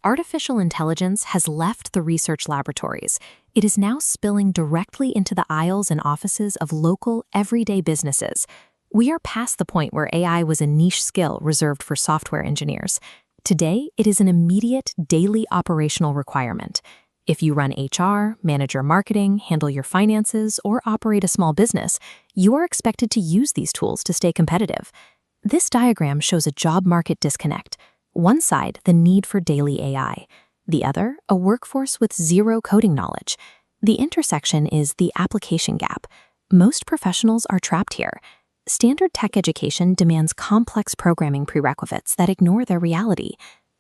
Artificial intelligence has left the research laboratories. It is now spilling directly into the aisles and offices of local, everyday businesses. We are past the point where AI was a niche skill reserved for software engineers. Today, it is an immediate, daily operational requirement. If you run HR, manage your marketing, handle your finances, or operate a small business, you are expected to use these tools to stay competitive. This diagram shows a job market disconnect. One side, the need for daily AI. The other, a workforce with zero coding knowledge. The intersection is the application gap. Most professionals are trapped here. Standard tech education demands complex programming prerequisites that ignore their reality.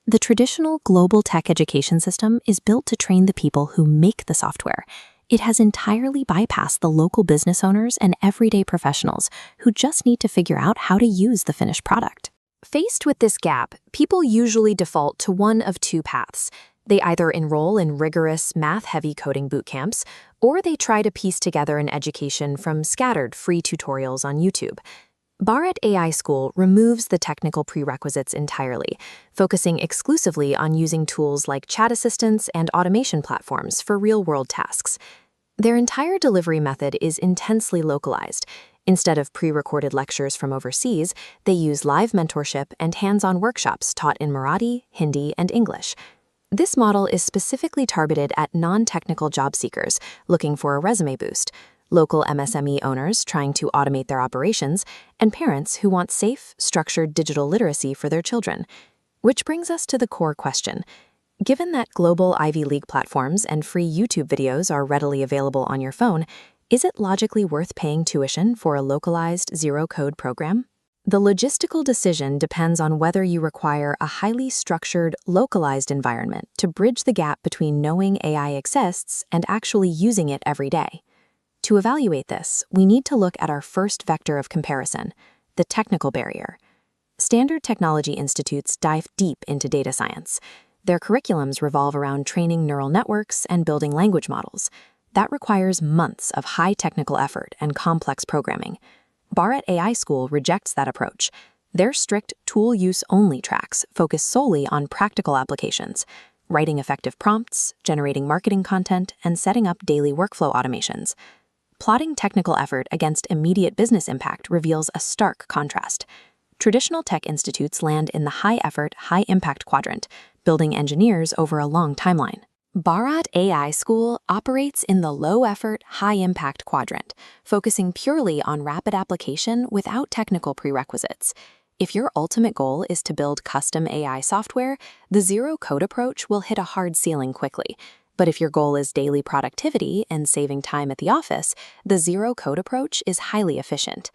The traditional global tech education system is built to train the people who make the software. It has entirely bypassed the local business owners and everyday professionals who just need to figure out how to use the finished product. Faced with this gap, people usually default to one of two paths. They either enroll in rigorous, math-heavy coding boot camps, or they try to piece together an education from scattered free tutorials on YouTube. Bharat AI School removes the technical prerequisites entirely, focusing exclusively on using tools like chat assistants and automation platforms for real-world tasks. Their entire delivery method is intensely localized. Instead of pre-recorded lectures from overseas, they use live mentorship and hands-on workshops taught in Marathi, Hindi, and English. This model is specifically targeted at non-technical job seekers looking for a resume boost, local MSME owners trying to automate their operations, and parents who want safe, structured digital literacy for their children. Which brings us to the core question. Given that global Ivy League platforms and free YouTube videos are readily available on your phone, is it logically worth paying tuition for a localized zero-code program? The logistical decision depends on whether you require a highly structured, localized environment to bridge the gap between knowing AI exists and actually using it every day. To evaluate this, we need to look at our first vector of comparison, the technical barrier. Standard technology institutes dive deep into data science. Their curriculums revolve around training neural networks and building language models. That requires months of high technical effort and complex programming. Bharat AI School rejects that approach. Their strict tool-use-only tracks focus solely on practical applications, writing effective prompts, generating marketing content, and setting up daily workflow automations. Plotting technical effort against immediate business impact reveals a stark contrast. Traditional tech institutes land in the high-effort, high-impact quadrant, building engineers over a long timeline. Bharat AI School operates in the low-effort, high-impact quadrant, focusing purely on rapid application without technical prerequisites. If your ultimate goal is to build custom AI software, the zero-code approach will hit a hard ceiling quickly. But if your goal is daily productivity and saving time at the office, the zero-code approach is highly efficient.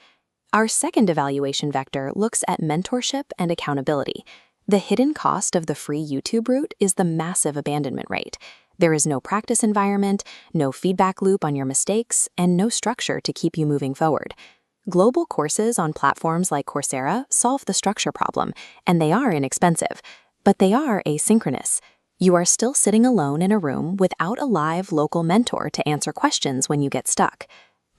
Our second evaluation vector looks at mentorship and accountability. The hidden cost of the free YouTube route is the massive abandonment rate. There is no practice environment, no feedback loop on your mistakes, and no structure to keep you moving forward. Global courses on platforms like Coursera solve the structure problem, and they are inexpensive, but they are asynchronous. You are still sitting alone in a room without a live local mentor to answer questions when you get stuck.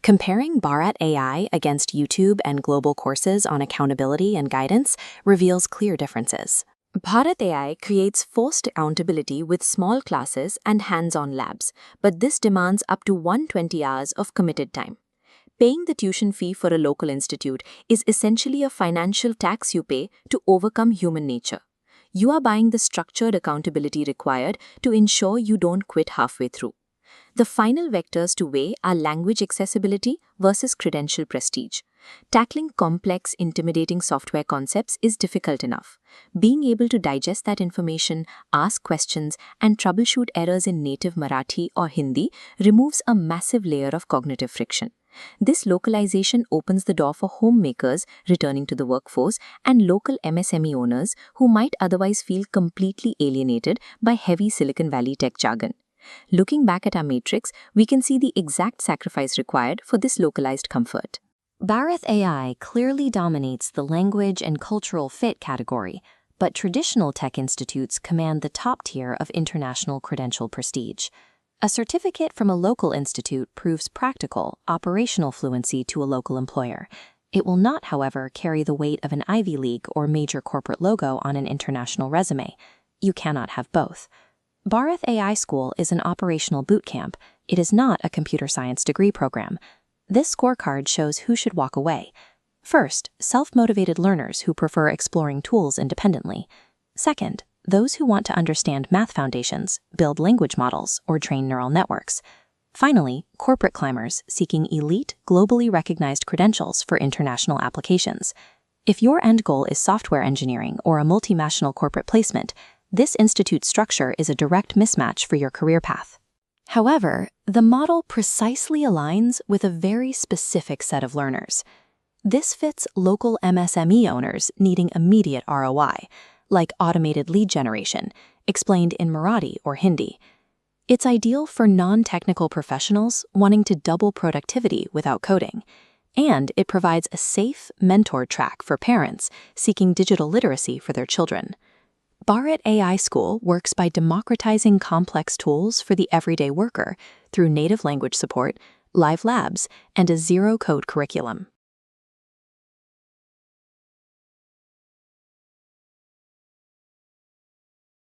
Comparing Bharat AI against YouTube and global courses on accountability and guidance reveals clear differences. Bharat AI creates forced accountability with small classes and hands-on labs, but this demands up to 120 hours of committed time. Paying the tuition fee for a local institute is essentially a financial tax you pay to overcome human nature. You are buying the structured accountability required to ensure you don't quit halfway through. The final vectors to weigh are language accessibility versus credential prestige. Tackling complex, intimidating software concepts is difficult enough. Being able to digest that information, ask questions, and troubleshoot errors in native Marathi or Hindi removes a massive layer of cognitive friction. This localization opens the door for homemakers returning to the workforce and local MSME owners who might otherwise feel completely alienated by heavy Silicon Valley tech jargon. Looking back at our matrix, we can see the exact sacrifice required for this localized comfort. Bharat AI clearly dominates the language and cultural fit category, but traditional tech institutes command the top tier of international credential prestige. A certificate from a local institute proves practical, operational fluency to a local employer. It will not, however, carry the weight of an Ivy League or major corporate logo on an international resume. You cannot have both. Bharat AI School is an operational boot camp. It is not a computer science degree program. This scorecard shows who should walk away. First, self-motivated learners who prefer exploring tools independently. Second, those who want to understand math foundations, build language models, or train neural networks. Finally, corporate climbers seeking elite, globally recognized credentials for international applications. If your end goal is software engineering or a multinational corporate placement, this institute structure is a direct mismatch for your career path. However, the model precisely aligns with a very specific set of learners. This fits local MSME owners needing immediate ROI, like automated lead generation, explained in Marathi or Hindi. It's ideal for non-technical professionals wanting to double productivity without coding. And it provides a safe, mentored track for parents seeking digital literacy for their children. Bharat AI School works by democratizing complex tools for the everyday worker through native language support, live labs, and a zero-code curriculum.